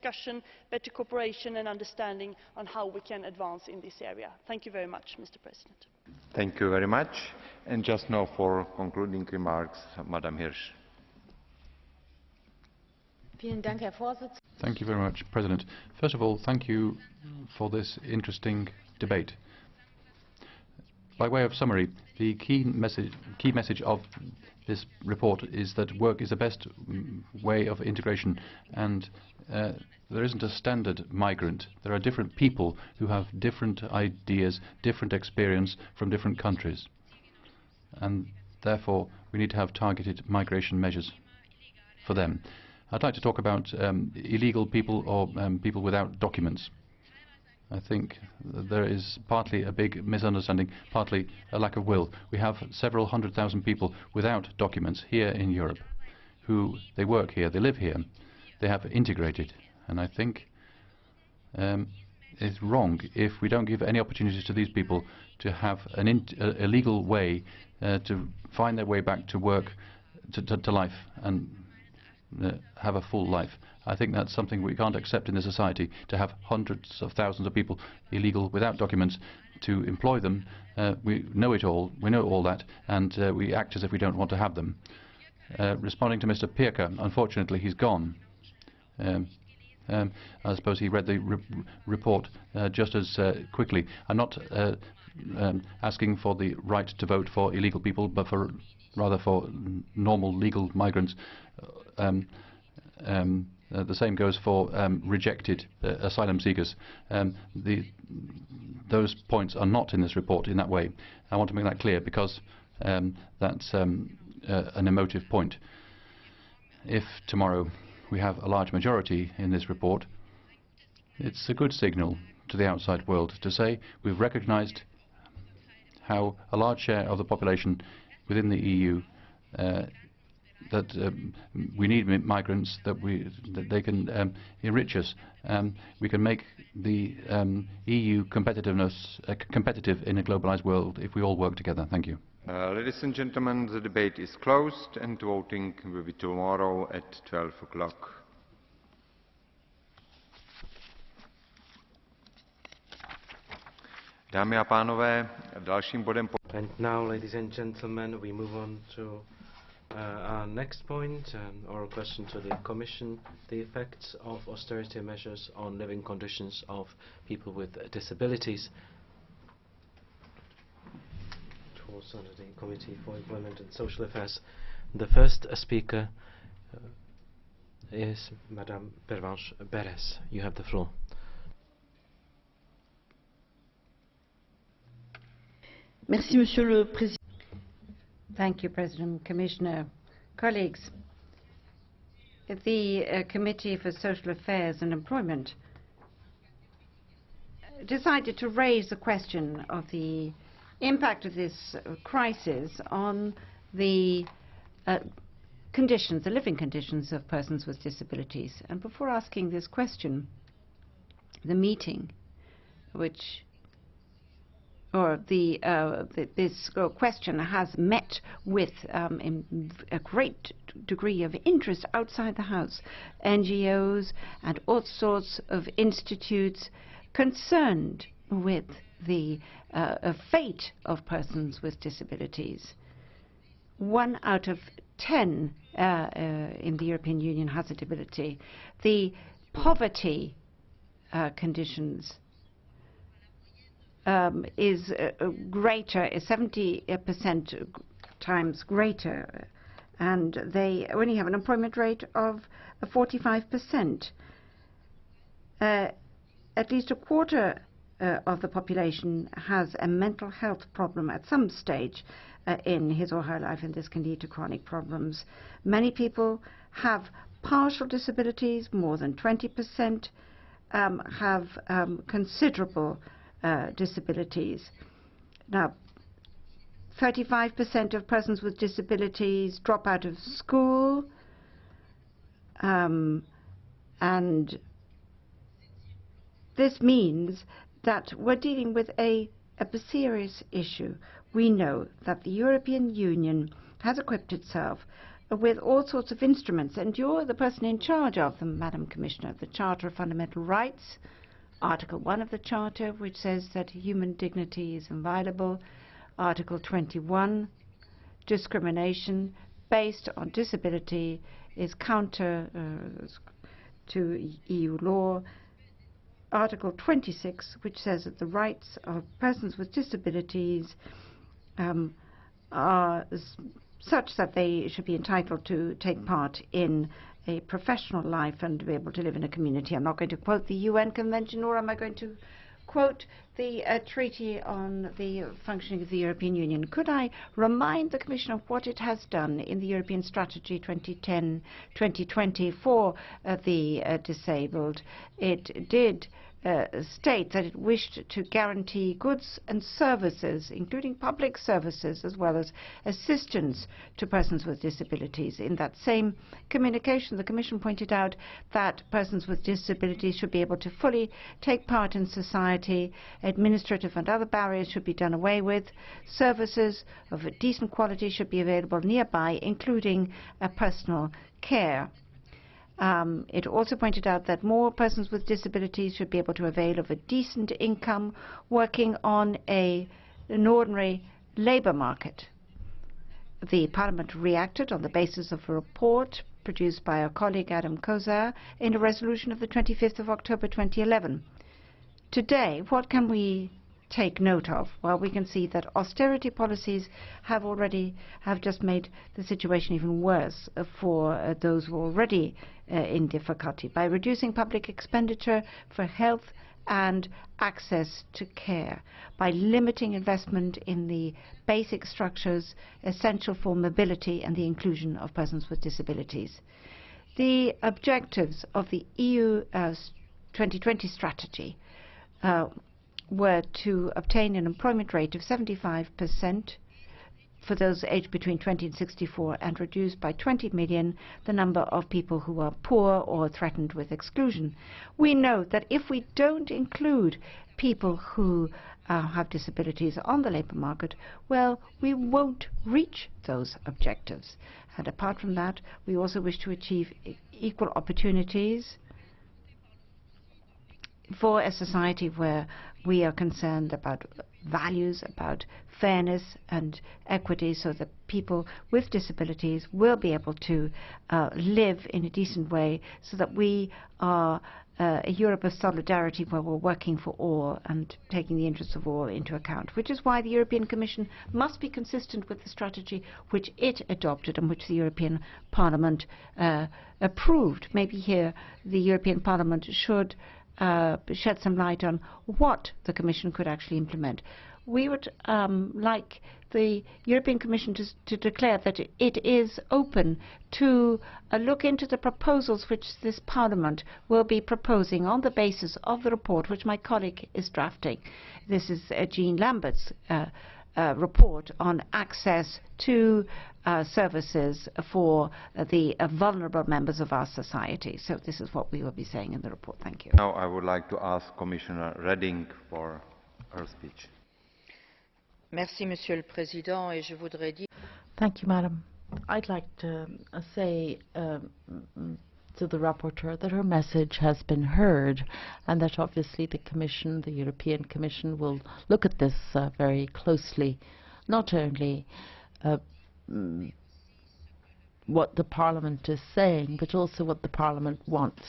discussion, better cooperation and understanding on how we can advance in this area. Thank you very much, Mr. President. Thank you very much. And just now for concluding remarks, Madam Hirsch. Thank you very much, President. First of all, thank you for this interesting debate. By way of summary, the key message of this report is that work is the best way of integration, and there isn't a standard migrant. There are different people who have different ideas, different experience from different countries, and therefore we need to have targeted migration measures for them. I'd like to talk about illegal people or people without documents. I think there is partly a big misunderstanding, partly a lack of will. We have several 100,000 people without documents here in Europe, they work here, they live here, they have integrated, and I think it's wrong if we don't give any opportunities to these people to have a legal way to find their way back to work, to life, and have a full life. I think that's something we can't accept in the society, to have hundreds of thousands of people illegal without documents, to employ them. We know it all, we know all that, and we act as if we don't want to have them. Responding to Mr. Pirker, unfortunately he's gone. I suppose he read the report just as quickly. I'm not asking for the right to vote for illegal people, but rather for normal legal migrants. The same goes for rejected asylum seekers. Those points are not in this report in that way. I want to make that clear because that's an emotive point. If tomorrow we have a large majority in this report, it's a good signal to the outside world to say we've recognized how a large share of the population within the EU that we need migrants, that they can enrich us. We can make the EU competitive in a globalized world if we all work together. Thank you. Ladies and gentlemen, the debate is closed and voting will be tomorrow at 12 o'clock. Dámy a pánové, dalším bodem. And now, ladies and gentlemen, we move on to our next point, or a question to the Commission, the effects of austerity measures on living conditions of people with disabilities. Towards under the Committee for Employment and Social Affairs. The first speaker is Madame Pervenche Beres. You have the floor. Merci, Monsieur le Président. Thank you, President, Commissioner, colleagues. The Committee for Social Affairs and Employment decided to raise the question of the impact of this crisis on the conditions, the living conditions of persons with disabilities. And before asking this question, the meeting, which this question has met with a great degree of interest outside the House. NGOs and all sorts of institutes concerned with the fate of persons with disabilities. 1 out of 10 in the European Union has a disability. The poverty conditions is greater, is 70% times greater, and they only have an employment rate of 45%. At least a quarter of the population has a mental health problem at some stage in his or her life, and this can lead to chronic problems. Many people have partial disabilities, more than 20% have considerable disabilities. Now, 35% of persons with disabilities drop out of school, and this means that we're dealing with a serious issue. We know that the European Union has equipped itself with all sorts of instruments, and you're the person in charge of them, Madam Commissioner. The Charter of Fundamental Rights, Article 1 of the Charter, which says that human dignity is inviolable. Article 21, discrimination based on disability is counter to EU law. Article 26, which says that the rights of persons with disabilities are such that they should be entitled to take part in a professional life and be able to live in a community. I'm not going to quote the UN Convention, nor am I going to quote the Treaty on the Functioning of the European Union. Could I remind the Commission of what it has done in the European Strategy 2010-2020 for the disabled? It did state that it wished to guarantee goods and services, including public services, as well as assistance to persons with disabilities. In that same communication, the Commission pointed out that persons with disabilities should be able to fully take part in society, administrative and other barriers should be done away with, services of a decent quality should be available nearby, including personal care. It also pointed out that more persons with disabilities should be able to avail of a decent income working on an ordinary labour market. The Parliament reacted on the basis of a report produced by our colleague Adam Kozar in a resolution of the 25th of October 2011. Today, what can we take note of? Well, we can see that austerity policies have just made the situation even worse for those who are already in difficulty by reducing public expenditure for health and access to care, by limiting investment in the basic structures essential for mobility and the inclusion of persons with disabilities. The objectives of the EU 2020 strategy were to obtain an employment rate of 75% for those aged between 20 and 64 and reduce by 20 million the number of people who are poor or threatened with exclusion. We know that if we don't include people who have disabilities on the labour market, well, we won't reach those objectives. And apart from that, we also wish to achieve equal opportunities for a society where we are concerned about values, about fairness and equity, so that people with disabilities will be able to live in a decent way, so that we are a Europe of solidarity where we're working for all and taking the interests of all into account, which is why the European Commission must be consistent with the strategy which it adopted and which the European Parliament approved. Maybe here the European Parliament should shed some light on what the Commission could actually implement. We would like the European Commission to declare that it is open to look into the proposals which this Parliament will be proposing on the basis of the report which my colleague is drafting. This is Jean Lambert's report on access to services for the vulnerable members of our society. So this is what we will be saying in the report. Thank you. Now I would like to ask Commissioner Reding for her speech. Merci, Monsieur le Président, et je voudrais dire. Thank you, Madam. I'd like to say to the rapporteur that her message has been heard, and that obviously the Commission, the European Commission, will look at this very closely, not only what the Parliament is saying, but also what the Parliament wants,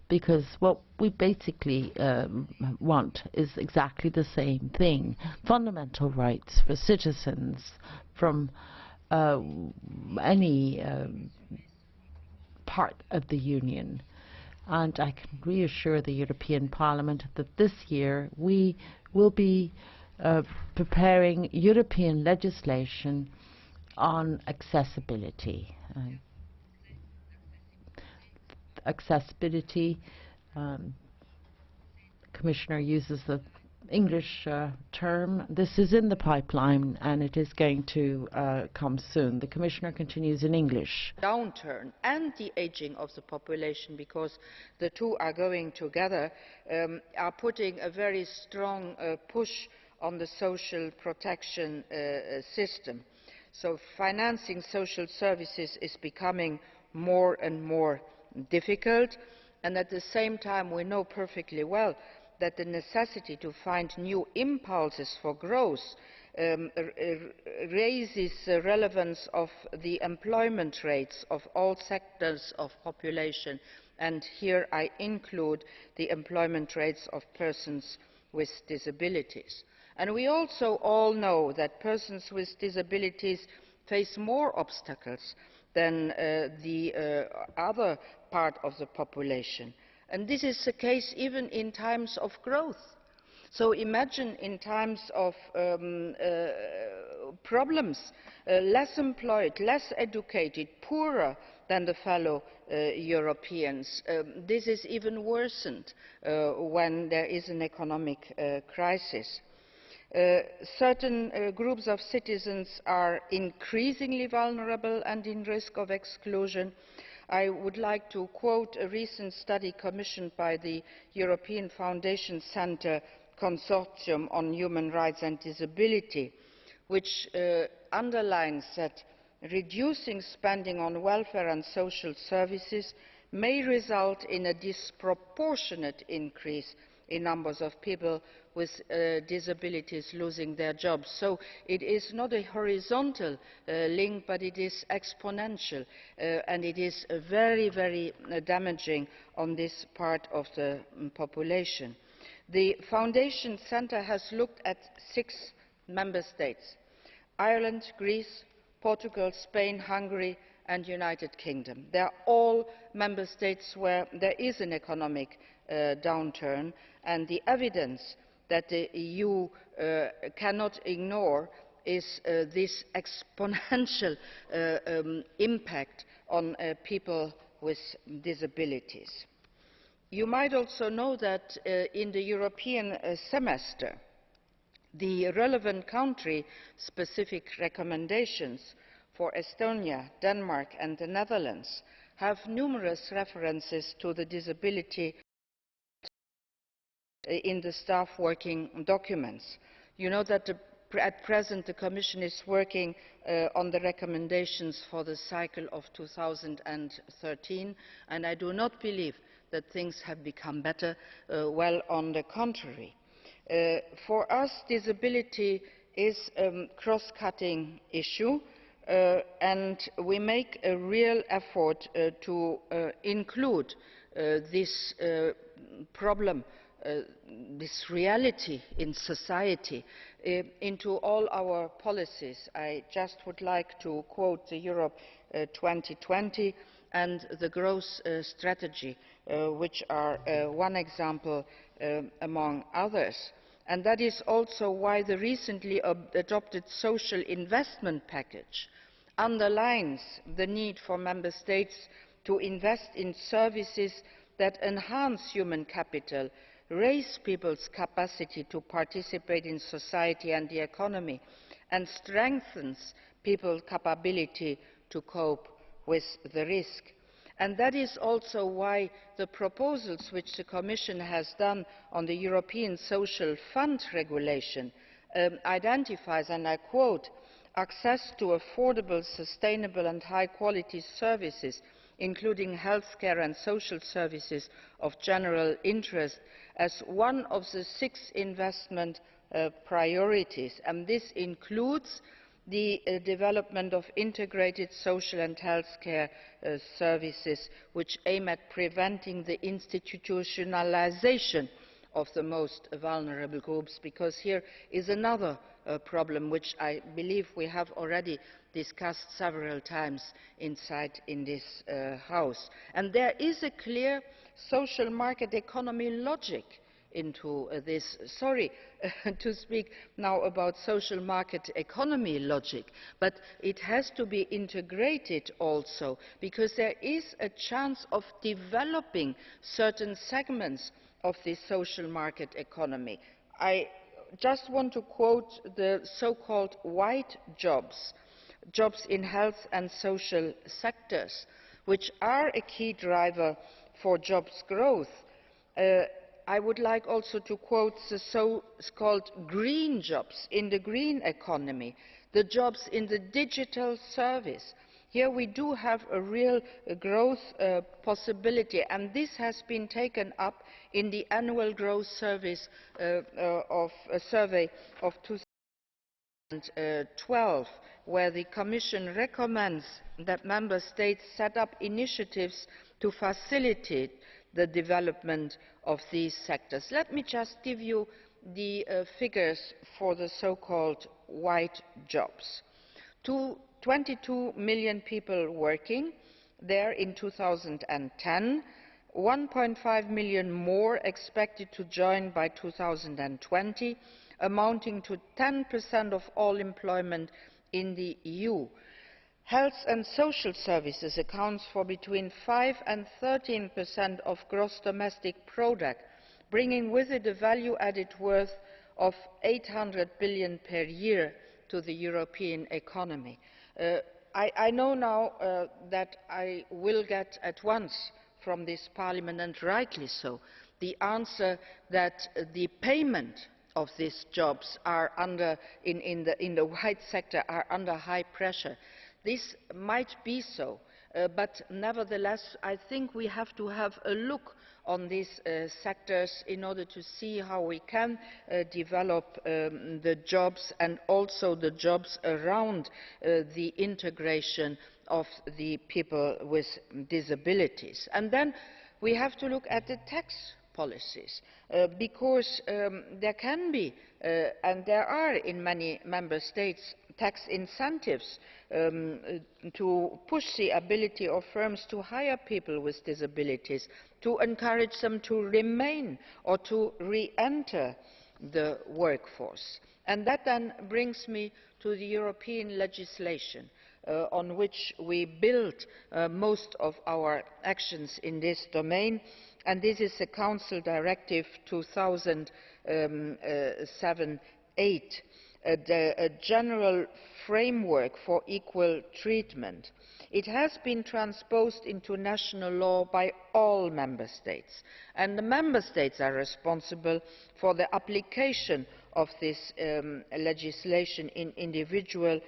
because what we basically want is exactly the same thing: fundamental rights for citizens from any part of the Union. And I can reassure the European Parliament that this year we will be preparing European legislation on accessibility. Accessibility, Commissioner uses the English term. This is in the pipeline and it is going to come soon. The Commissioner continues in English. Downturn and the aging of the population, because the two are going together, are putting a very strong push on the social protection system. So financing social services is becoming more and more difficult, and at the same time we know perfectly well that the necessity to find new impulses for growth raises the relevance of the employment rates of all sectors of population, and here I include the employment rates of persons with disabilities. And we also all know that persons with disabilities face more obstacles than the other part of the population, and this is the case even in times of growth. So imagine in times of problems, less employed, less educated, poorer than the fellow Europeans. This is even worsened when there is an economic crisis. Certain groups of citizens are increasingly vulnerable and in risk of exclusion. I would like to quote a recent study commissioned by the European Foundation Centre Consortium on Human Rights and Disability, which underlines that reducing spending on welfare and social services may result in a disproportionate increase in numbers of people with disabilities losing their jobs. So it is not a horizontal link, but it is exponential, and it is very, very damaging on this part of the population. The Foundation Centre has looked at 6 member states: Ireland, Greece, Portugal, Spain, Hungary and the United Kingdom. They are all member states where there is an economic downturn, and the evidence that the EU cannot ignore is this exponential impact on people with disabilities. You might also know that in the European semester, the relevant country-specific recommendations for Estonia, Denmark and the Netherlands have numerous references to the disability in the staff working documents. You know that at present the Commission is working on the recommendations for the cycle of 2013, and I do not believe that things have become better. Well, on the contrary. For us, disability is a cross-cutting issue, and we make a real effort to include this problem, this reality in society, into all our policies. I just would like to quote the Europe 2020 and the growth strategy, which are one example among others. And that is also why the recently adopted social investment package underlines the need for member states to invest in services that enhance human capital, raise people's capacity to participate in society and the economy, and strengthens people's capability to cope with the risk. And that is also why the proposals which the Commission has done on the European Social Fund regulation identifies, and I quote, access to affordable, sustainable and high quality services, including healthcare and social services of general interest, as one of the 6 investment priorities, and this includes the development of integrated social and healthcare services which aim at preventing the institutionalisation of the most vulnerable groups, because here is another problem which I believe we have already discussed several times inside in this House. And there is a clear social market economy logic into this. Sorry to speak now about social market economy logic, but it has to be integrated also, because there is a chance of developing certain segments of the social market economy. I just want to quote the so-called white jobs, jobs in health and social sectors, which are a key driver for jobs growth. I would like also to quote the so-called green jobs in the green economy the jobs in the digital service. Here we do have a real growth possibility, and this has been taken up in the annual growth survey of 2012, where the Commission recommends that Member States set up initiatives to facilitate the development of these sectors. Let me just give you the figures for the so-called white jobs. 22 million people working there in 2010, 1.5 million more expected to join by 2020, amounting to 10% of all employment in the EU. Health and social services account for between 5 and 13% of gross domestic product, bringing with it a value-added worth of 800 billion per year to the European economy. I know now that I will get at once from this Parliament, and rightly so, the answer that the payment of these jobs are in the white sector are under high pressure. This might be so, but nevertheless I think we have to have a look on these sectors in order to see how we can develop the jobs and also the jobs around the integration of the people with disabilities. And then we have to look at the tax policies, because there can be and there are in many Member States tax incentives to push the ability of firms to hire people with disabilities, to encourage them to remain or to re-enter the workforce. And that then brings me to the European legislation on which we build most of our actions in this domain, and this is the Council Directive 2007/8, a general framework for equal treatment. It has been transposed into national law by all Member States, and the Member States are responsible for the application of this legislation in individual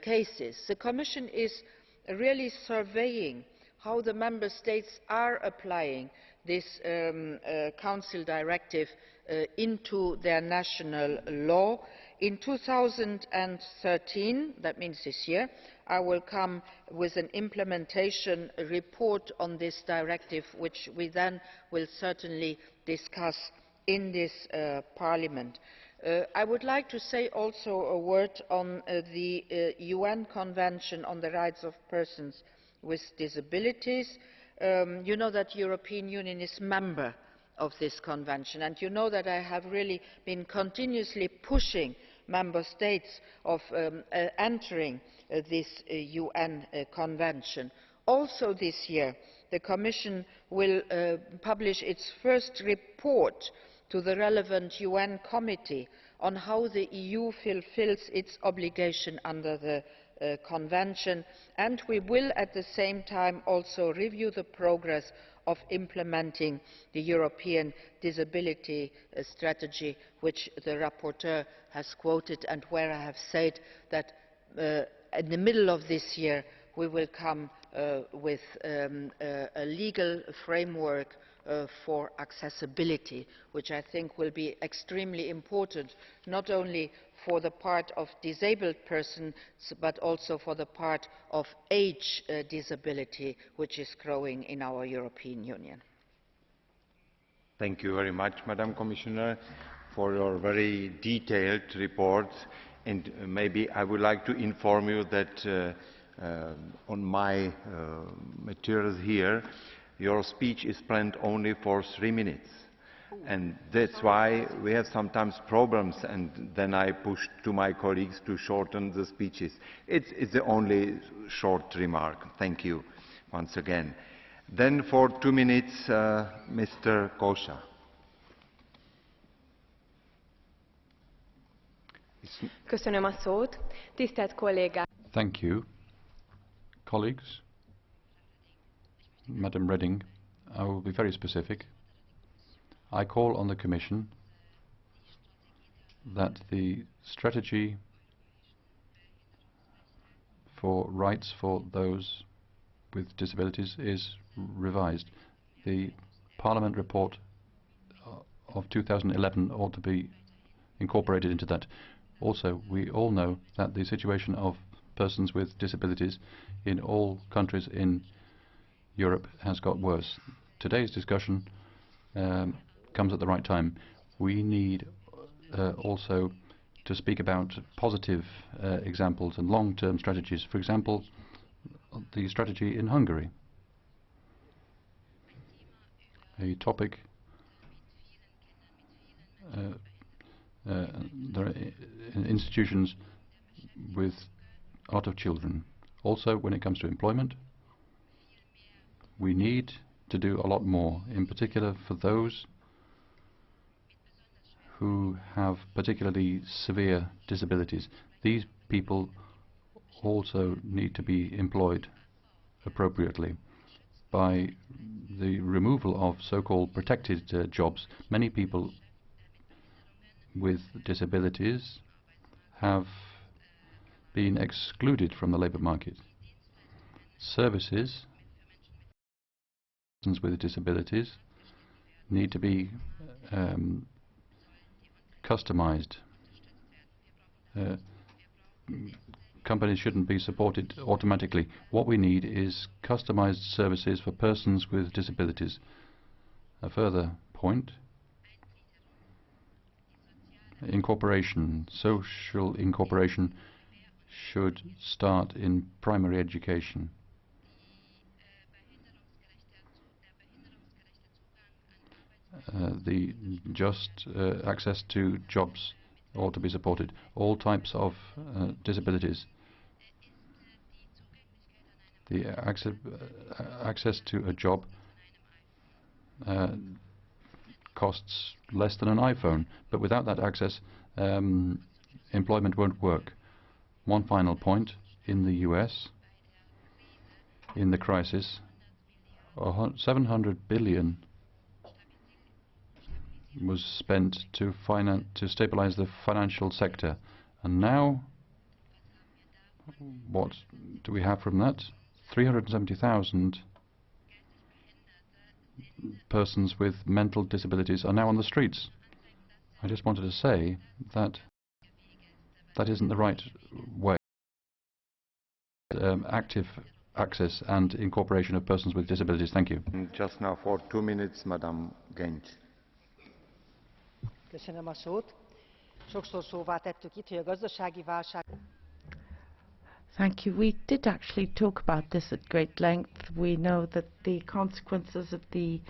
cases. The Commission is really surveying how the Member States are applying this Council Directive into their national law. In 2013, that means this year, I will come with an implementation report on this directive, which we then will certainly discuss in this Parliament. I would like to say also a word on the UN Convention on the Rights of Persons with Disabilities. You know that the European Union is a member of this convention, and you know that I have really been continuously pushing Member States of entering this UN convention. Also this year the Commission will publish its first report to the relevant UN committee on how the EU fulfils its obligation under the Convention, and we will at the same time also review the progress of implementing the European Disability Strategy, which the rapporteur has quoted, and where I have said that in the middle of this year we will come with a legal framework for accessibility, which I think will be extremely important, not only for the part of disabled persons but also for the part of age disability, which is growing in our European Union. Thank you very much, Madam Commissioner, for your very detailed report. And maybe I would like to inform you that on my materials here, your speech is planned only for 3 minutes. And that's why we have sometimes problems, and then I push to my colleagues to shorten the speeches. It's the only short remark. Thank you once again. Then for 2 minutes, Mr. Kósa. Köszönöm a szót. Tisztelt kollégák! Thank you. Colleagues, Madam Reding, I will be very specific. I call on the Commission that the strategy for rights for those with disabilities is revised. The Parliament report of 2011 ought to be incorporated into that. Also, we all know that the situation of persons with disabilities in all countries in Europe has got worse. Today's discussion comes at the right time. We need also to speak about positive examples and long-term strategies. For example, the strategy in Hungary, a topic there are institutions with a lot of children. Also, when it comes to employment, we need to do a lot more, in particular for those who have particularly severe disabilities. These people also need to be employed appropriately. By the removal of so-called protected jobs, many people with disabilities have been excluded from the labour market. Services with disabilities need to be customized. Companies shouldn't be supported automatically. What we need is customized services for persons with disabilities. A further point: incorporation, social incorporation should start in primary education. The just access to jobs ought to be supported. All types of disabilities. The access to a job costs less than an iPhone, but without that access, employment won't work. One final point: in the US, in the crisis, 700 billion was spent to stabilize the financial sector, and now what do we have from that? 370,000 persons with mental disabilities are now on the streets. I just wanted to say that that isn't the right way. Active access and incorporation of persons with disabilities. Thank you. Just now for 2 minutes, Madam Gencs. Köszönöm a szót. Sokszor szóvá tettük itt, hogy a gazdasági válság. Thank you. We did actually talk about this at great length. We know that the consequences of the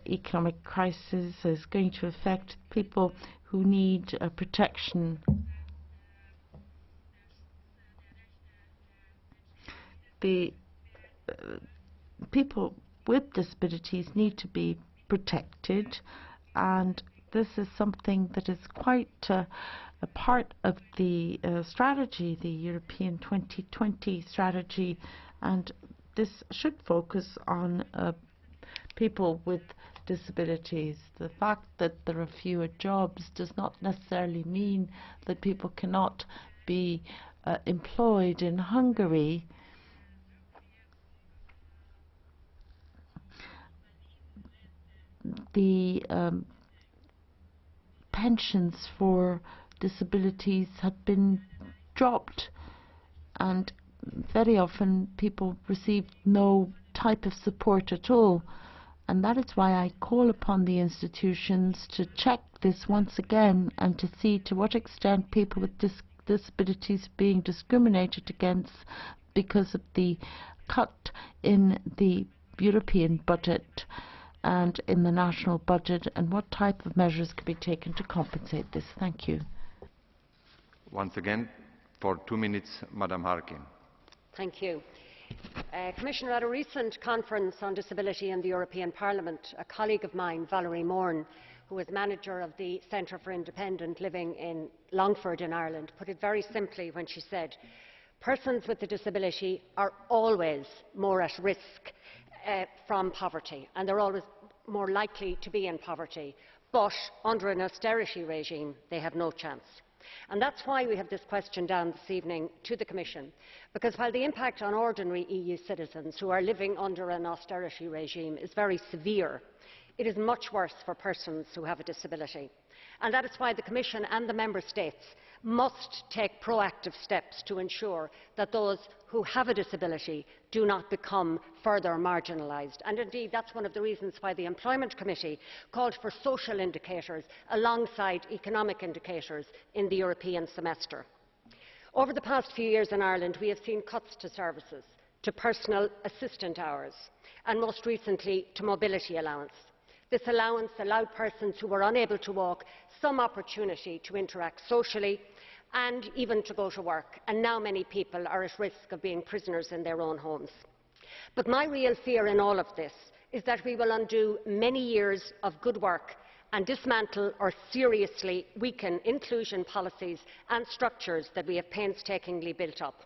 economic crisis is going to affect people who need protection. The people with disabilities need to be protected, and this is something that is quite a part of the strategy, the European 2020 strategy, and this should focus on people with disabilities. The fact that there are fewer jobs does not necessarily mean that people cannot be employed. In Hungary, the pensions for disabilities have been dropped, and very often people receive no type of support at all. And that is why I call upon the institutions to check this once again and to see to what extent people with disabilities are being discriminated against because of the cut in the European budget and in the national budget, and what type of measures can be taken to compensate this. Thank you. Once again, for 2 minutes, Madam Harkin. Thank you. Commissioner, at a recent conference on disability in the European Parliament, a colleague of mine, Valerie Moran, who is manager of the Centre for Independent Living in Longford in Ireland, put it very simply when she said, persons with a disability are always more at risk from poverty, and they're always more likely to be in poverty, but under an austerity regime they have no chance. And that's why we have this question down this evening to the Commission, because while the impact on ordinary EU citizens who are living under an austerity regime is very severe, it is much worse for persons who have a disability. And that is why the Commission and the Member States must take proactive steps to ensure that those who have a disability do not become further marginalised. And indeed, that's one of the reasons why the Employment Committee called for social indicators alongside economic indicators in the European semester. Over the past few years in Ireland, we have seen cuts to services, to personal assistant hours, and most recently to mobility allowance. This allowance allowed persons who were unable to walk some opportunity to interact socially and even to go to work, and now many people are at risk of being prisoners in their own homes. But my real fear in all of this is that we will undo many years of good work and dismantle or seriously weaken inclusion policies and structures that we have painstakingly built up.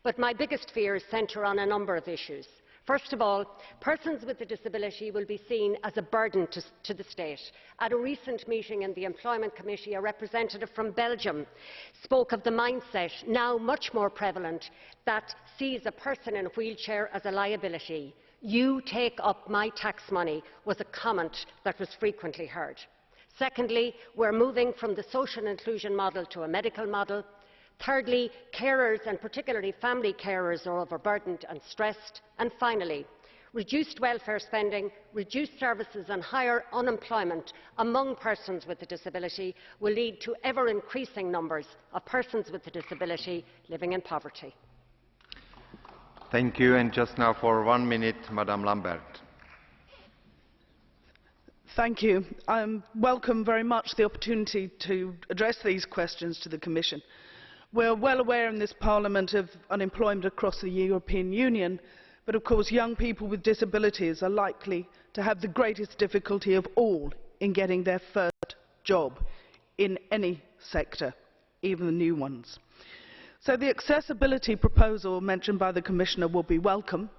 But my biggest fears centre on a number of issues. First of all, persons with a disability will be seen as a burden to the state. At a recent meeting in the Employment Committee, a representative from Belgium spoke of the mindset, now much more prevalent, that sees a person in a wheelchair as a liability. "You take up my tax money" was a comment that was frequently heard. Secondly, we are moving from the social inclusion model to a medical model. Thirdly, carers, and particularly family carers, are overburdened and stressed. And finally, reduced welfare spending, reduced services and higher unemployment among persons with a disability will lead to ever-increasing numbers of persons with a disability living in poverty. Thank you. And just now for 1 minute, Madame Lambert. Thank you. I welcome very much the opportunity to address these questions to the Commission. We are well aware in this Parliament of unemployment across the European Union, but of course young people with disabilities are likely to have the greatest difficulty of all in getting their first job in any sector, even the new ones. So the accessibility proposal mentioned by the Commissioner will be welcome,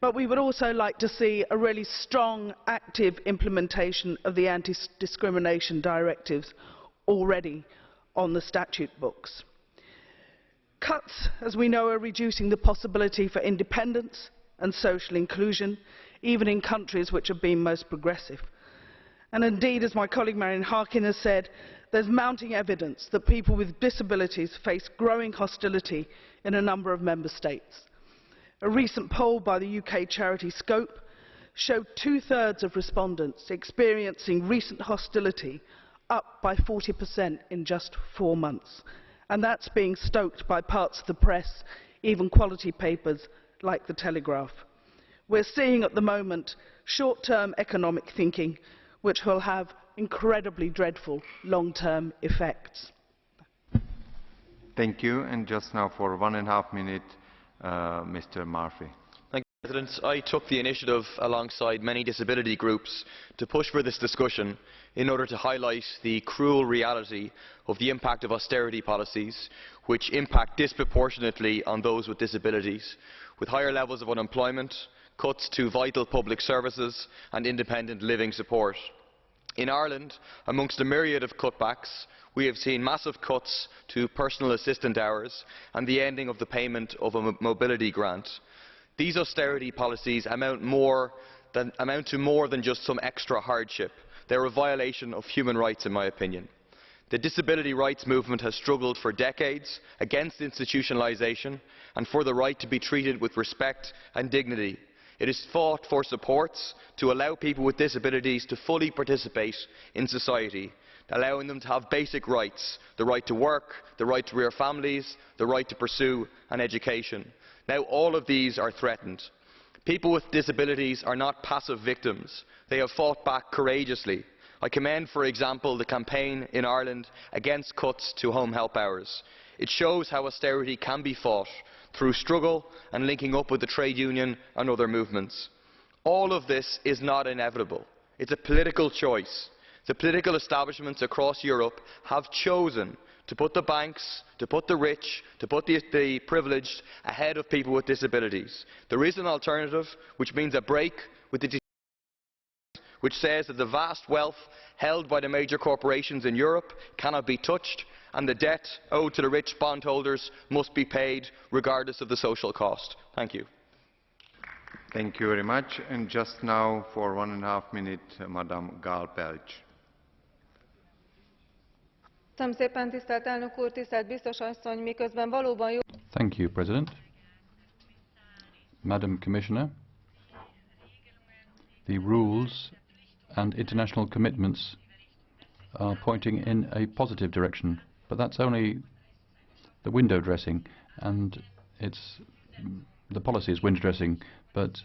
but we would also like to see a really strong, active implementation of the anti-discrimination directives already on the statute books. Cuts, as we know, are reducing the possibility for independence and social inclusion, even in countries which have been most progressive. And indeed, as my colleague Marian Harkin has said, there is mounting evidence that people with disabilities face growing hostility in a number of member states. A recent poll by the UK charity Scope showed 2/3 of respondents experiencing recent hostility, up by 40% in just 4 months. And that's being stoked by parts of the press, even quality papers like The Telegraph. We're seeing at the moment short-term economic thinking, which will have incredibly dreadful long-term effects. Thank you. And just now for 1.5 minutes, Mr. Murphy. Thank you, President. I took the initiative alongside many disability groups to push for this discussion in order to highlight the cruel reality of the impact of austerity policies, which impact disproportionately on those with disabilities, with higher levels of unemployment, cuts to vital public services and independent living support. In Ireland, amongst a myriad of cutbacks, we have seen massive cuts to personal assistant hours and the ending of the payment of a mobility grant. These austerity policies amount to more than just some extra hardship. They are a violation of human rights, in my opinion. The disability rights movement has struggled for decades against institutionalisation and for the right to be treated with respect and dignity. It has fought for supports to allow people with disabilities to fully participate in society, allowing them to have basic rights: the right to work, the right to rear families, the right to pursue an education. Now all of these are threatened. People with disabilities are not passive victims. They have fought back courageously. I commend, for example, the campaign in Ireland against cuts to home help hours. It shows how austerity can be fought through struggle and linking up with the trade union and other movements. All of this is not inevitable. It's a political choice. The political establishments across Europe have chosen to put the banks, to put the rich, to put the privileged ahead of people with disabilities. There is an alternative, which means a break with the which says that the vast wealth held by the major corporations in Europe cannot be touched and the debt owed to the rich bondholders must be paid regardless of the social cost. Thank you. Thank you very much. And just now for 1.5 minutes, Madam Gál-Pelcz. Thank you, President. Madam Commissioner, the rules and international commitments are pointing in a positive direction, but that's only the window dressing, and the policy is window dressing, but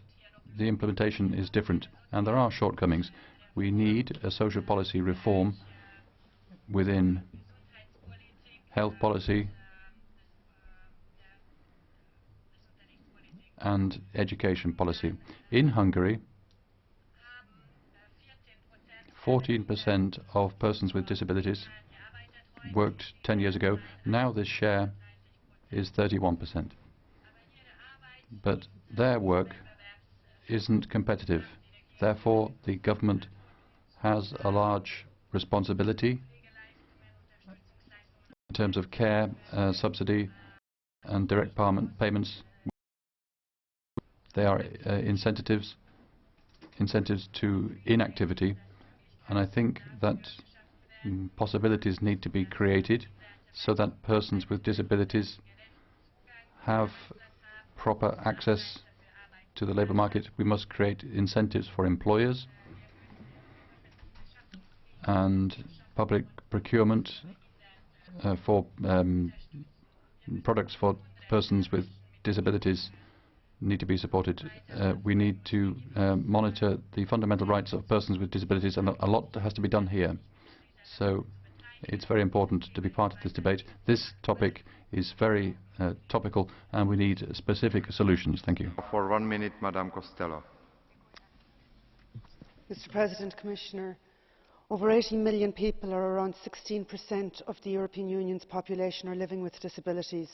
the implementation is different, and there are shortcomings. We need a social policy reform within health policy and education policy. In Hungary, 14% of persons with disabilities worked 10 years ago. Now this share is 31%. But their work isn't competitive. Therefore, the government has a large responsibility in terms of care, subsidy and direct payments. They are incentives to inactivity, and I think that possibilities need to be created so that persons with disabilities have proper access to the labour market. We must create incentives for employers and public procurement for products for persons with disabilities need to be supported. We need to monitor the fundamental rights of persons with disabilities, and a lot has to be done here. So it's very important to be part of this debate. This topic is very topical, and we need specific solutions. Thank you. For 1 minute, Madame Costello. Mr. President, Commissioner, over 80 million people, or around 16% of the European Union's population, are living with disabilities.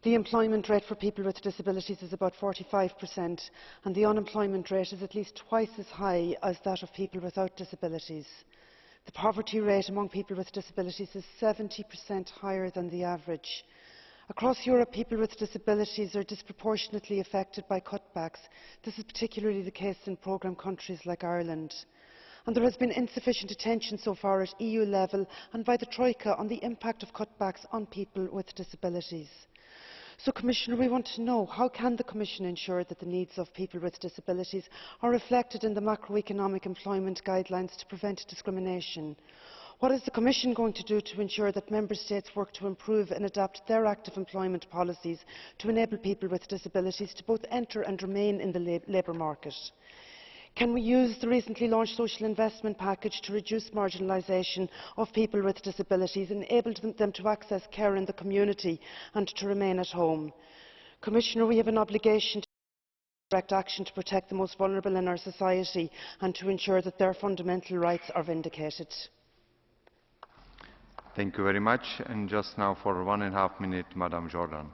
The employment rate for people with disabilities is about 45%, and the unemployment rate is at least twice as high as that of people without disabilities. The poverty rate among people with disabilities is 70% higher than the average. Across Europe, people with disabilities are disproportionately affected by cutbacks. This is particularly the case in programme countries like Ireland. And there has been insufficient attention so far at EU level and by the Troika on the impact of cutbacks on people with disabilities. So, Commissioner, we want to know, how can the Commission ensure that the needs of people with disabilities are reflected in the macroeconomic employment guidelines to prevent discrimination? What is the Commission going to do to ensure that Member States work to improve and adapt their active employment policies to enable people with disabilities to both enter and remain in the labour market? Can we use the recently launched social investment package to reduce marginalisation of people with disabilities and enable them to access care in the community and to remain at home? Commissioner, we have an obligation to take direct action to protect the most vulnerable in our society and to ensure that their fundamental rights are vindicated. Thank you very much. And just now for 1.5 minutes, Madame Jordan.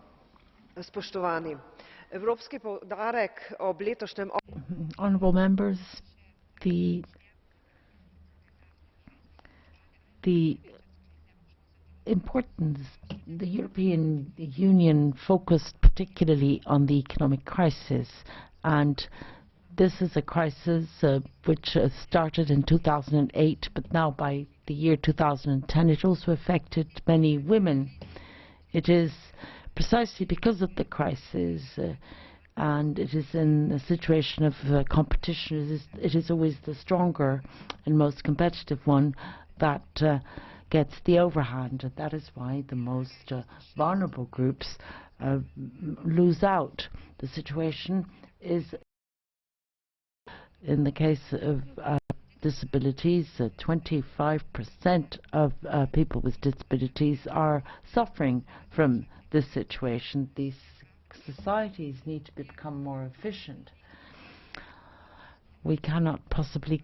Spoštovani, evropski poudarek ob letošnjem. Honourable members, the importance, the European Union focused particularly on the economic crisis, and this is a crisis which started in 2008, but now by the year 2010 it also affected many women. It is precisely because of the crisis and it is in a situation of competition, it is always the stronger and most competitive one that gets the overhand, and that is why the most vulnerable groups lose out. The situation is, in the case of disabilities, 25% of people with disabilities are suffering from this situation. These societies need to become more efficient. We cannot possibly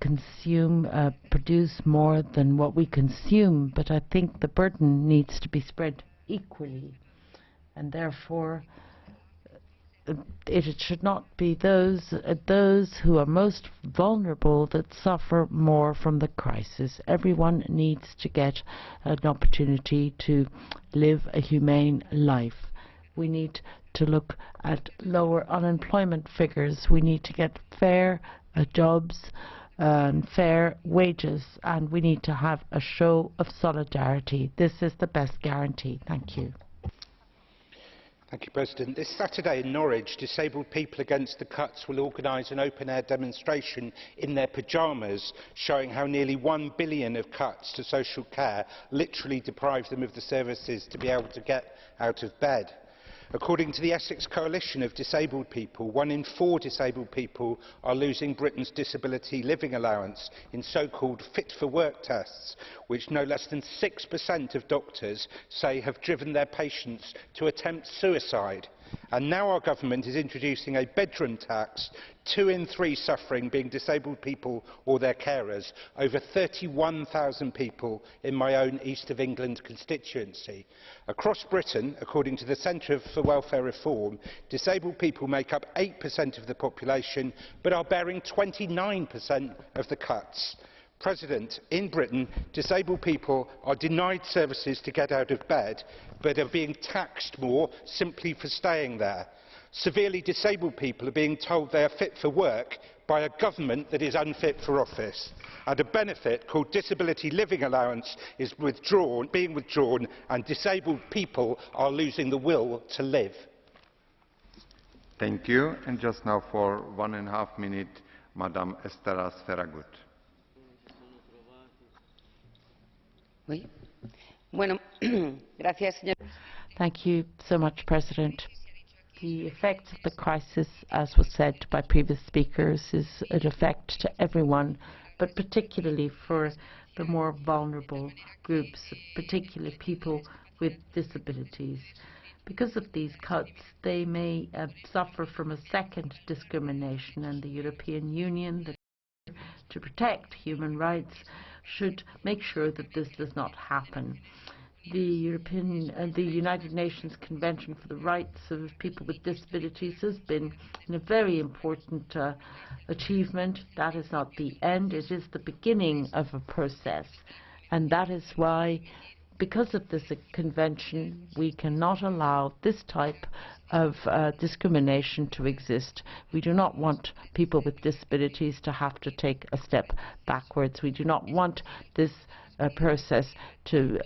produce more than what we consume, but I think the burden needs to be spread equally, and therefore it should not be those who are most vulnerable that suffer more from the crisis. Everyone needs to get an opportunity to live a humane life. We need to look at lower unemployment figures. We need to get fair jobs and fair wages, and we need to have a show of solidarity. This is the best guarantee. Thank you. Thank you, President. This Saturday in Norwich, Disabled People Against the Cuts will organise an open-air demonstration in their pyjamas, showing how nearly £1 billion of cuts to social care literally deprive them of the services to be able to get out of bed. According to the Essex Coalition of Disabled People, 1 in 4 disabled people are losing Britain's disability living allowance in so-called fit-for-work tests, which no less than 6% of doctors say have driven their patients to attempt suicide. And now our government is introducing a bedroom tax, 2 in 3 suffering being disabled people or their carers, over 31,000 people in my own East of England constituency. Across Britain, according to the Centre for Welfare Reform, disabled people make up 8% of the population, but are bearing 29% of the cuts. President, in Britain, disabled people are denied services to get out of bed, but are being taxed more simply for staying there. Severely disabled people are being told they are fit for work by a government that is unfit for office. And a benefit called disability living allowance is being withdrawn, and disabled people are losing the will to live. Thank you. And just now for 1.5 minutes, Madam Estela Sferagut. Thank you so much, President. The effect of the crisis, as was said by previous speakers, is an effect to everyone, but particularly for the more vulnerable groups, particularly people with disabilities. Because of these cuts, they may suffer from a second discrimination, and the European Union, to protect human rights, should make sure that this does not happen. The United Nations Convention for the Rights of People with Disabilities has been a very important achievement. That is not the end, it is the beginning of a process. And that is why, because of this convention, we cannot allow this type of discrimination to exist. We do not want people with disabilities to have to take a step backwards. We do not want this process to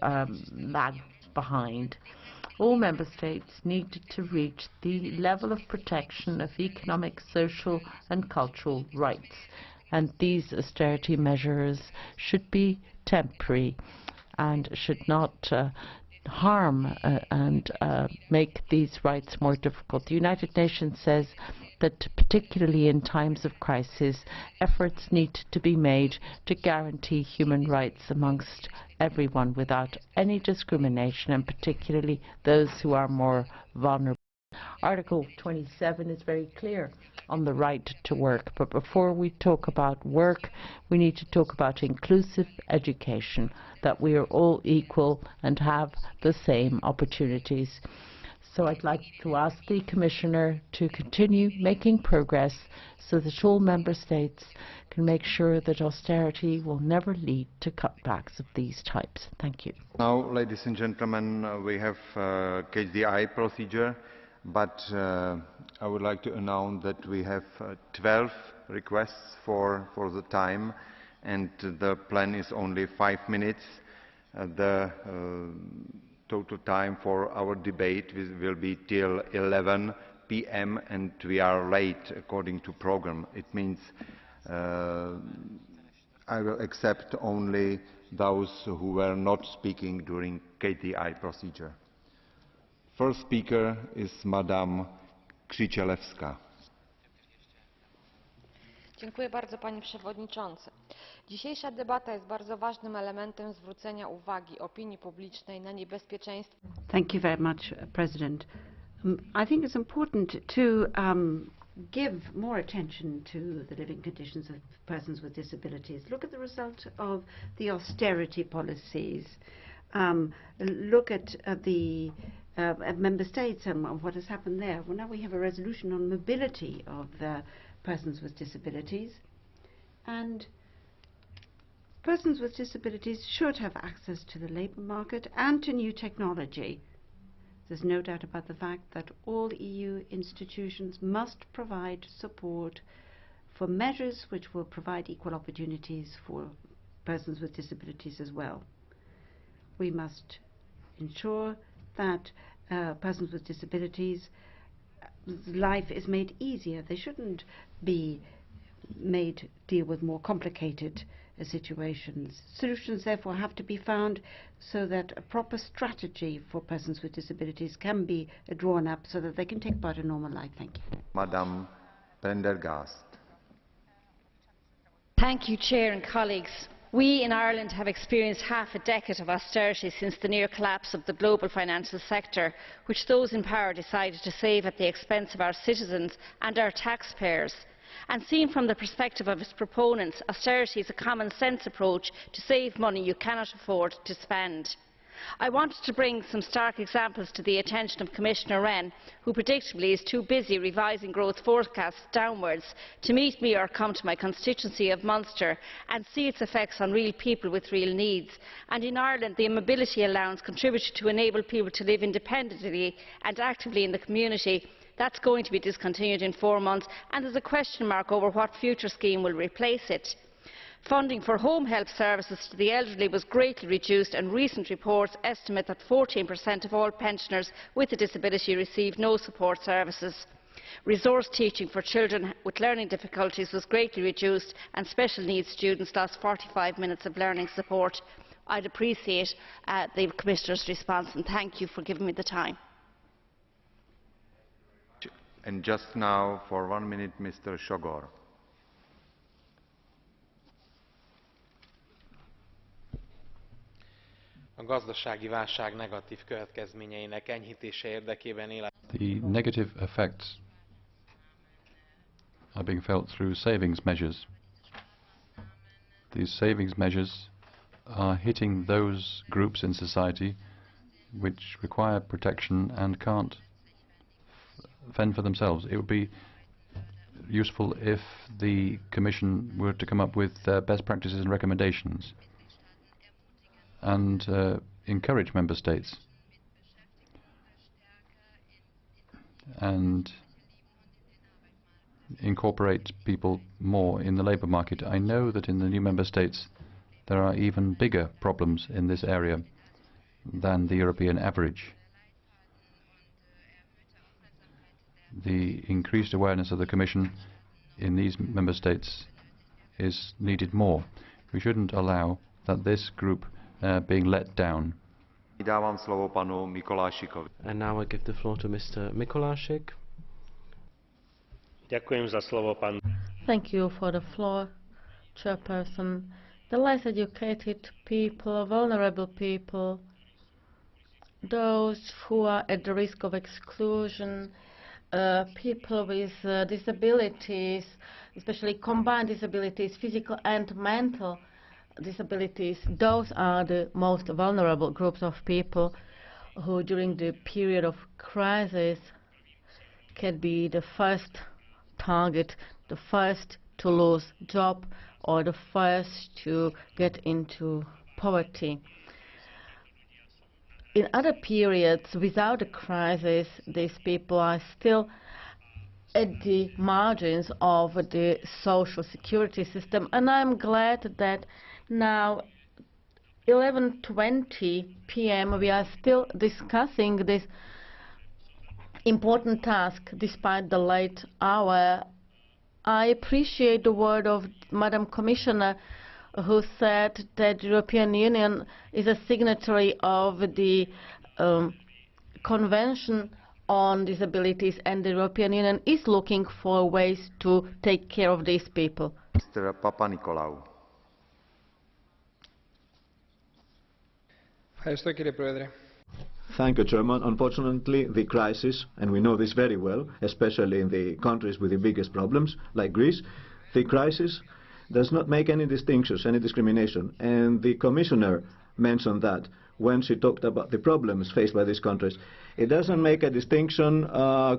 lag behind. All member states need to reach the level of protection of economic, social and cultural rights, and these austerity measures should be temporary and should not harm and make these rights more difficult. The United Nations says that particularly in times of crisis, efforts need to be made to guarantee human rights amongst everyone without any discrimination, and particularly those who are more vulnerable. Article 27 is very clear on the right to work, but before we talk about work, we need to talk about inclusive education, that we are all equal and have the same opportunities. So I'd like to ask the Commissioner to continue making progress so that all Member States can make sure that austerity will never lead to cutbacks of these types. Thank you. Now, ladies and gentlemen, we have catch the eye procedure, but I would like to announce that we have 12 requests for the time, and the plan is only 5 minutes. The total time for our debate will be till 11 p.m. and we are late according to program. It means I will accept only those who were not speaking during KTI procedure. First speaker is Madame Krzycielewska. Dziękuję bardzo, panie przewodniczący. Dzisiejsza debata jest bardzo ważnym elementem zwrócenia uwagi opinii publicznej na niebezpieczeństwo. Thank you very much, President. I think it's important to give more attention to the living conditions of persons with disabilities. Look at the result of the austerity policies. look at the member states and what has happened there. Well, now we have a resolution on mobility of persons with disabilities, and persons with disabilities should have access to the labour market and to new technology. There's no doubt about the fact that all EU institutions must provide support for measures which will provide equal opportunities for persons with disabilities as well. We must ensure that persons with disabilities' life is made easier. They shouldn't be made deal with more complicated situations. Solutions therefore have to be found so that a proper strategy for persons with disabilities can be drawn up so that they can take part in normal life. Thank you. Madam Prendergast. Thank you, Chair and colleagues. We in Ireland have experienced half a decade of austerity since the near collapse of the global financial sector, which those in power decided to save at the expense of our citizens and our taxpayers. And seen from the perspective of its proponents, austerity is a common sense approach to save money you cannot afford to spend. I wanted to bring some stark examples to the attention of Commissioner Rehn, who predictably is too busy revising growth forecasts downwards, to meet me or come to my constituency of Munster and see its effects on real people with real needs. And in Ireland, the mobility allowance contributed to enable people to live independently and actively in the community. That's going to be discontinued in 4 months, and there is a question mark over what future scheme will replace it. Funding for home help services to the elderly was greatly reduced, and recent reports estimate that 14% of all pensioners with a disability receive no support services. Resource teaching for children with learning difficulties was greatly reduced, and special needs students lost 45 minutes of learning support. I would appreciate the Commissioner's response, and thank you for giving me the time. And just now, for 1 minute, Mr. Shogor. A gazdasági válság negatív következményeinek enyhítése érdekében The negative effects are being felt through savings measures. These savings measures are hitting those groups in society which require protection and can't fend for themselves. It would be useful if the Commission were to come up with best practices and recommendations and encourage Member States and incorporate people more in the labour market. I know that in the new Member States there are even bigger problems in this area than the European average. The increased awareness of the Commission in these Member States is needed more. We shouldn't allow that this group being let down. And now I give the floor to Mr. Mikolášik. Thank you for the floor, Chairperson. The less educated people, vulnerable people, those who are at the risk of exclusion, people with disabilities, especially combined disabilities, physical and mental disabilities, those are the most vulnerable groups of people who during the period of crisis can be the first target, the first to lose job or the first to get into poverty. In other periods without a crisis, these people are still at the margins of the social security system, and I'm glad that now 11:20 p.m. we are still discussing this important task despite the late hour. I appreciate the word of Madam Commissioner, who said that the European Union is a signatory of the Convention on Disabilities, and the European Union is looking for ways to take care of these people. Mr. Papanikolaou. Thank you, Chairman. Unfortunately, the crisis, and we know this very well, especially in the countries with the biggest problems, like Greece, the crisis does not make any distinctions, any discrimination. And the Commissioner mentioned that when she talked about the problems faced by these countries. It doesn't make a distinction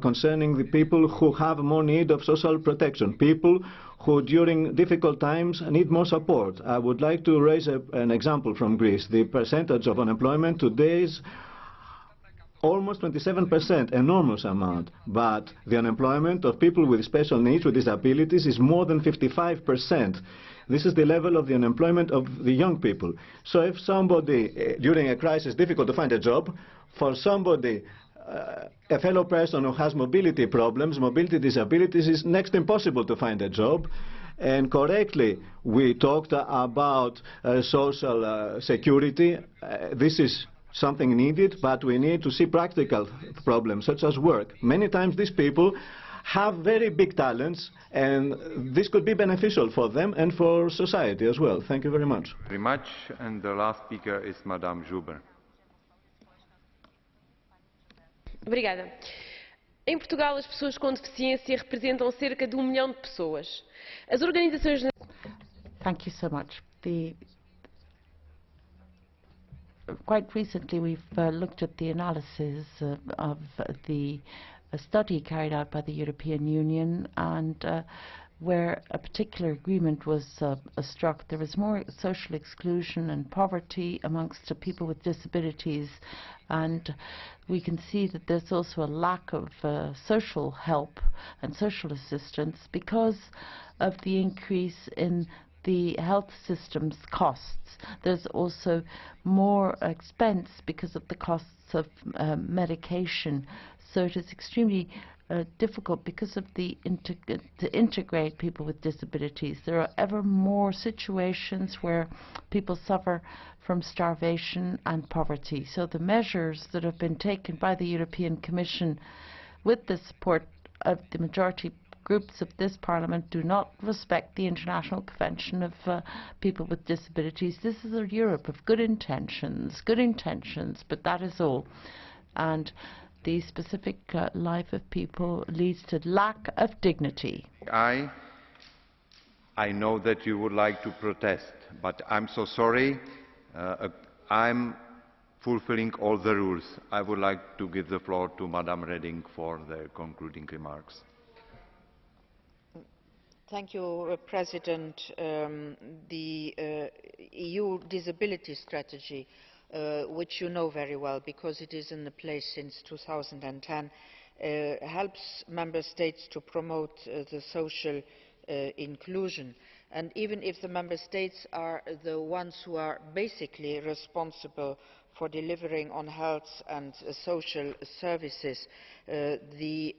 concerning the people who have more need of social protection, people who during difficult times need more support. I would like to raise an example from Greece. The percentage of unemployment today is almost 27%, enormous amount, but the unemployment of people with special needs, with disabilities, is more than 55%. This is the level of the unemployment of the young people. So if somebody, during a crisis, difficult to find a job, for somebody, a fellow person who has mobility problems, mobility disabilities, is next impossible to find a job. And correctly, we talked about social security. This is something needed, but we need to see practical problems such as work. Many times these people have very big talents, and this could be beneficial for them and for society as well. Thank you very much. Very much. And the last speaker is Madame Zuber. Obrigada. Em Portugal, as pessoas com deficiência representam cerca de 1 milhão de pessoas. As organizações... Thank you so much. Quite recently, we've looked at the analysis of the study carried out by the European Union, and where a particular agreement was struck, there was more social exclusion and poverty amongst people with disabilities, and we can see that there's also a lack of social help and social assistance because of the increase in the health system's costs. There's also more expense because of the costs of medication. So it is extremely difficult because of to integrate people with disabilities. There are ever more situations where people suffer from starvation and poverty. So the measures that have been taken by the European Commission with the support of the majority groups of this Parliament do not respect the International Convention of People with Disabilities. This is a Europe of good intentions, but that is all. And the specific life of people leads to lack of dignity. I know that you would like to protest, but I'm so sorry. I'm fulfilling all the rules. I would like to give the floor to Madame Reding for the concluding remarks. Thank you, President. The EU disability strategy, which you know very well because it is in place since 2010, helps Member States to promote the social inclusion. And even if the Member States are the ones who are basically responsible for delivering on health and social services, the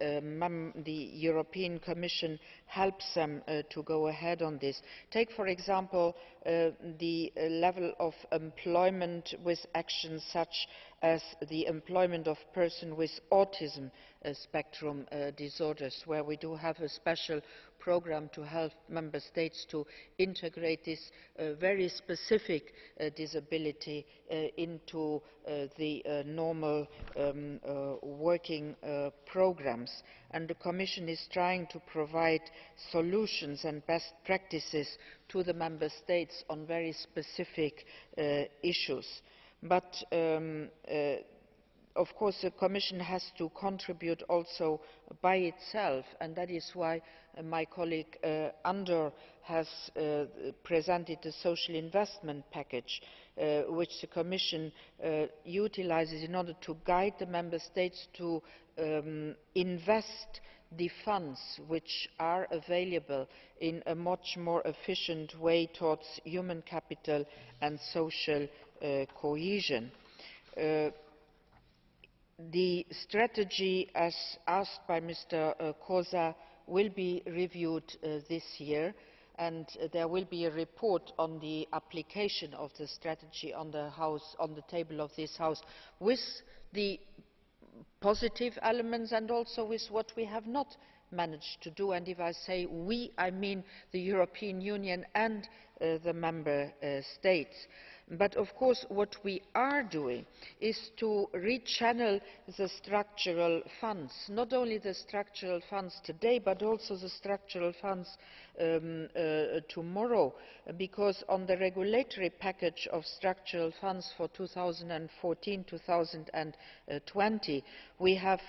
European Commission helps them to go ahead on this. Take, for example, the level of employment with actions such as the employment of persons with autism spectrum disorders, where we do have a special programme to help Member States to integrate this very specific disability into the normal working programmes. And the Commission is trying to provide solutions and best practices to the Member States on very specific issues. But of course the Commission has to contribute also by itself, and that is why my colleague Andor has presented the social investment package, which the Commission utilises in order to guide the Member States to invest the funds which are available in a much more efficient way towards human capital and social cohesion. The strategy, as asked by Mr. Kosa, will be reviewed this year, and there will be a report on the application of the strategy on the table of this House, with the positive elements and also with what we have not managed to do. And if I say we, I mean the European Union and the Member States. But of course what we are doing is to rechannel the structural funds, not only the structural funds today but also the structural funds tomorrow, because on the regulatory package of structural funds for 2014-2020 we have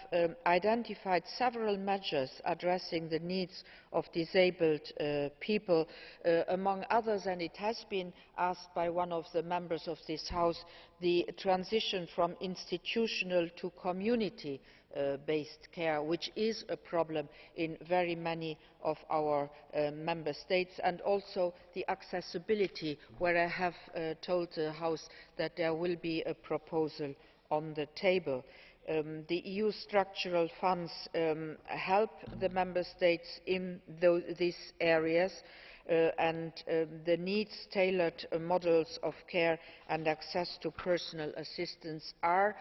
identified several measures addressing the needs of disabled people, among others, and it has been asked by one of the members of this House, the transition from institutional to community based care, which is a problem in very many of our member states, and also the accessibility, where I have told the House that there will be a proposal on the table. The EU structural funds help the member states in these areas, and the needs tailored models of care and access to personal assistance are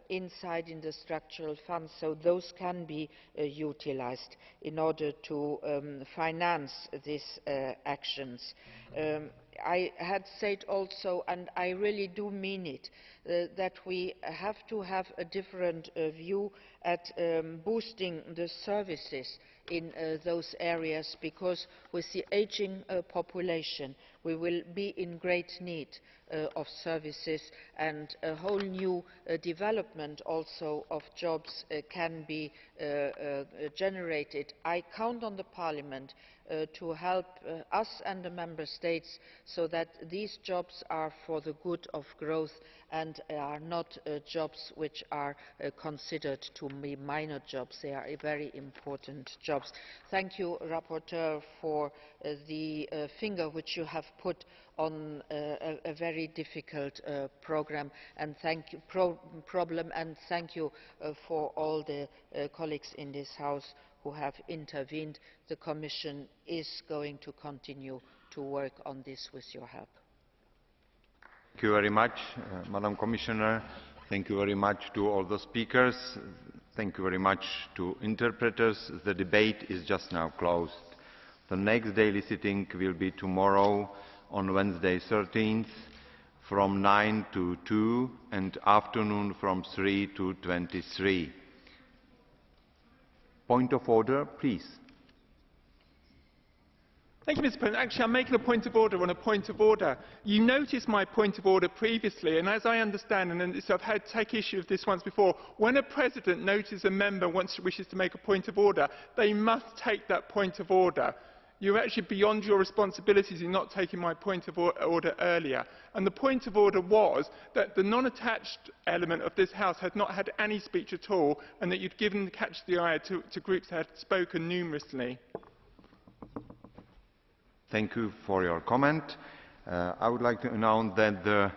inside in the structural funds, so those can be utilised in order to finance these actions. I had said also, and I really do mean it, that we have to have a different view at boosting the services in those areas, because with the ageing population we will be in great need of services, and a whole new development also of jobs can be generated. I count on Parliament to help us and the Member States so that these jobs are for the good of growth and are not jobs which are considered to be minor jobs. They are very important jobs. Thank you, Rapporteur, for the finger which you have put on a very difficult problem, and thank you for all the colleagues in this House who have intervened. The Commission is going to continue to work on this with your help. Thank you very much, Madam Commissioner. Thank you very much to all the speakers. Thank you very much to interpreters. The debate is just now closed. The next daily sitting will be tomorrow on Wednesday 13th from 9 to 2 and afternoon from 3 to 23. Point of order, please. Thank you, Mr. President. Actually, I'm making a point of order on a point of order. You noticed my point of order previously, and as I understand, and so I've had to take issue of this once before, when a president notices a member wishes to make a point of order, they must take that point of order. You're actually beyond your responsibilities in not taking my point of order earlier. And the point of order was that the non-attached element of this House had not had any speech at all, and that you'd given the catch the eye to groups that had spoken numerously. Thank you for your comment. I would like to announce that the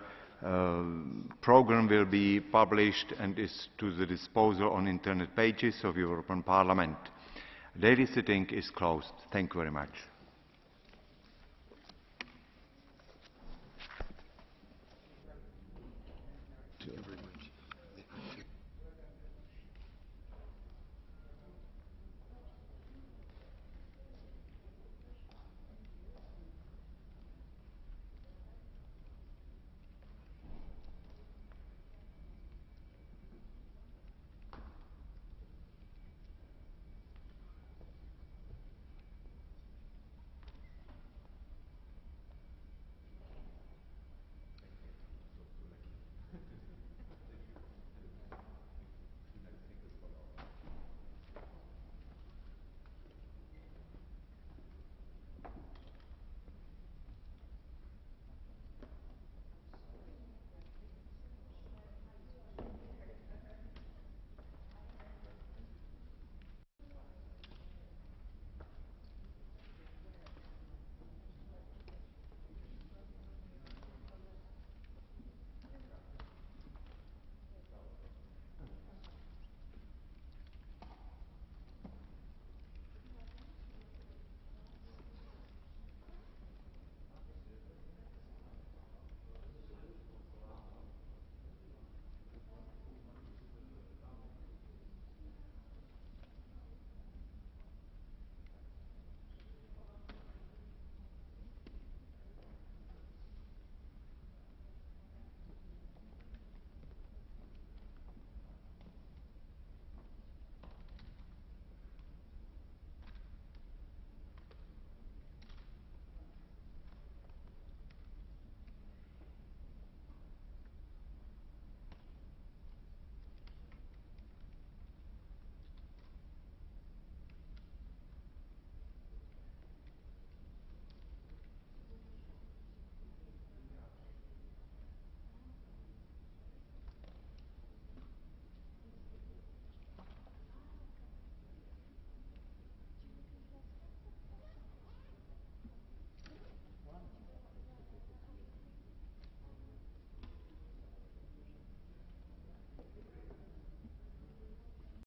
program will be published and is to the disposal on internet pages of European Parliament. Daily sitting is closed. Thank you very much.